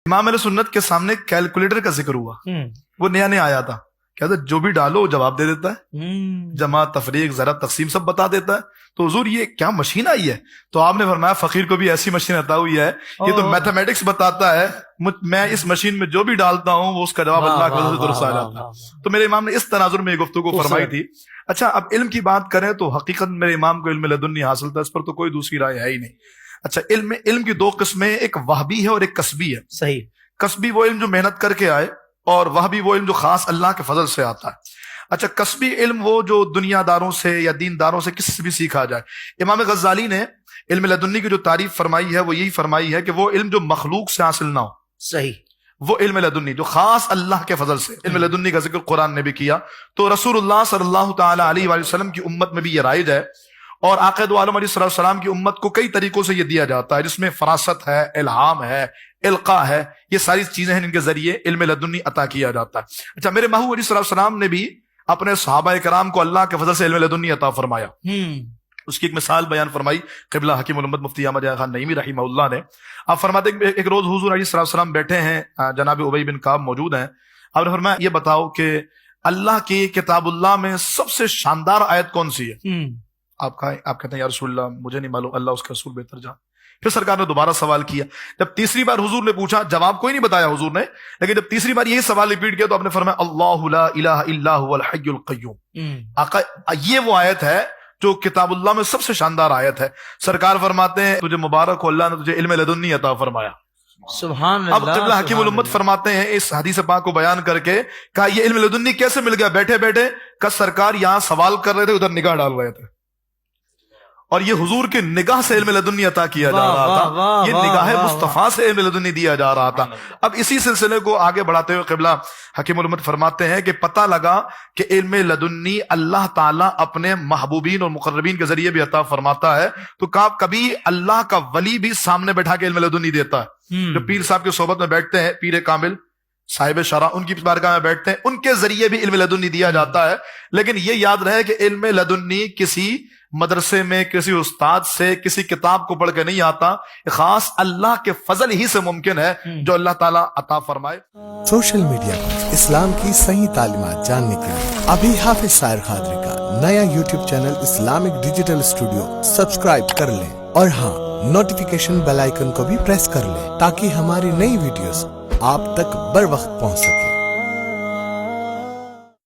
امام اہل سنت کے سامنے کیلکولیٹر کا ذکر ہوا، وہ نیا نیا آیا تھا، کہتے جو بھی ڈالو وہ جواب دے دیتا ہے، جمع تفریق ضرب تقسیم سب بتا دیتا ہے. تو حضور یہ کیا مشین آئی ہے؟ تو آپ نے فرمایا فقیر کو بھی ایسی مشین عطا ہوئی ہے، یہ تو میتھمیٹکس بتاتا ہے، میں اس مشین میں جو بھی ڈالتا ہوں وہ اس کا جواب اللہ کی وجہ سے درست آ جاتا ہے. تو میرے امام نے اس تناظر میں یہ گفتگو فرمائی تھی. اچھا اب علم کی بات کریں تو حقیقت میرے امام کو علم لدنی حاصل تھا، اس پر تو کوئی دوسری رائے ہے ہی نہیں. اچھا علم کی دو قسمیں، ایک وہبی ہے اور ایک کسبی ہے. صحیح. کسبی وہ علم جو محنت کر کے آئے، اور وہبی وہ علم جو خاص اللہ کے فضل سے آتا ہے. اچھا کسبی علم وہ جو دنیا داروں سے یا دین داروں سے کسی سے بھی سیکھا جائے. امام غزالی نے علم لدنی کی جو تعریف فرمائی ہے وہ یہی فرمائی ہے کہ وہ علم جو مخلوق سے حاصل نہ ہو. صحیح. وہ علم لدنی جو خاص اللہ کے فضل سے. علم لدنی کا ذکر قرآن نے بھی کیا، تو رسول اللہ صلی اللہ تعالی علیہ وآلہ وسلم کی امت میں بھی یہ رائج ہے، اور آقا دو عالم علیہ السلام کی امت کو کئی طریقوں سے یہ دیا جاتا ہے، جس میں فراست ہے، الہام ہے، القاء ہے، یہ ساری چیزیں ہیں جن کے ذریعے علم لدنی عطا کیا جاتا ہے. اچھا میرے محبوب علیہ السلام نے بھی اپنے صحابہ کرام کو اللہ کے فضل سے علم لدنی عطا فرمایا. اس کی ایک مثال بیان فرمائی قبلہ حکیم الامت مفتی احمد خان نعیمی رحمہ اللہ نے. آپ فرماتے ہیں ایک روز حضور علیہ السلام بیٹھے ہیں، جناب ابی بن کعب موجود ہیں. آپ نے فرمایا یہ بتاؤ کہ اللہ کی کتاب اللہ میں سب سے شاندار آیت کون سی ہے؟ آپ کہتے ہیں یا رسول اللہ مجھے نہیں معلوم، اللہ اس کا رسول بہتر جان. پھر سرکار نے دوبارہ سوال کیا. جب تیسری بار حضور نے پوچھا، جواب کوئی نہیں بتایا حضور نے، لیکن جب تیسری بار یہی سوال ریپیٹ کیا تو آپ نے فرمایا اللہ لا الہ الا هو الحی القیوم. آقا یہ وہ آیت ہے جو کتاب اللہ میں سب سے شاندار آیت ہے. سرکار فرماتے ہیں تجھے مبارک ہو، اللہ نے تجھے علم لدنی عطا فرمایا. سبحان اللہ. اب قبلہ حکیم الامت فرماتے ہیں اس حدیث پاک کو بیان کر کے، کہا یہ علم لدنی کیسے مل گیا؟ بیٹھے بیٹھے کہ سرکار یہاں سوال کر رہے تھے، ادھر نگاہ ڈال رہے تھے، اور یہ حضور کے نگاہ سے علم لدنی عطا کیا جا رہا تھا، یہ نگاہ مصطفیٰ سے علم لدنی دیا جا رہا تھا. اب اسی سلسلے کو آگے بڑھاتے ہوئے قبلہ حکیم الامت فرماتے ہیں کہ پتہ لگا کہ علم لدنی اللہ تعالیٰ اپنے محبوبین اور مقربین کے ذریعے بھی عطا فرماتا ہے. تو کبھی اللہ کا ولی بھی سامنے بیٹھا کے علم لدنی دیتا ہے. جو پیر صاحب کی صحبت میں بیٹھتے ہیں، پیر کامل صاحب شرع، ان کی بارگاہ میں بیٹھتے ہیں، ان کے ذریعے بھی علم لدنی دیا جاتا ہے. لیکن یہ یاد رہے کہ علم لدنی کسی مدرسے میں کسی استاد سے کسی کتاب کو پڑھ کے نہیں آتا، خاص اللہ کے فضل ہی سے ممکن ہے جو اللہ تعالیٰ عطا فرمائے. سوشل میڈیا پر اسلام کی صحیح تعلیمات جاننے کے لیے ابھی حافظ سائر قادری کا نیا YouTube channel Islamic digital studio subscribe کر لیں، اور ہاں نوٹیفیکیشن بیل آئیکن کو بھی پریس کر لیں تاکہ ہماری نئی ویڈیوز آپ تک بر وقت پہنچ سکے.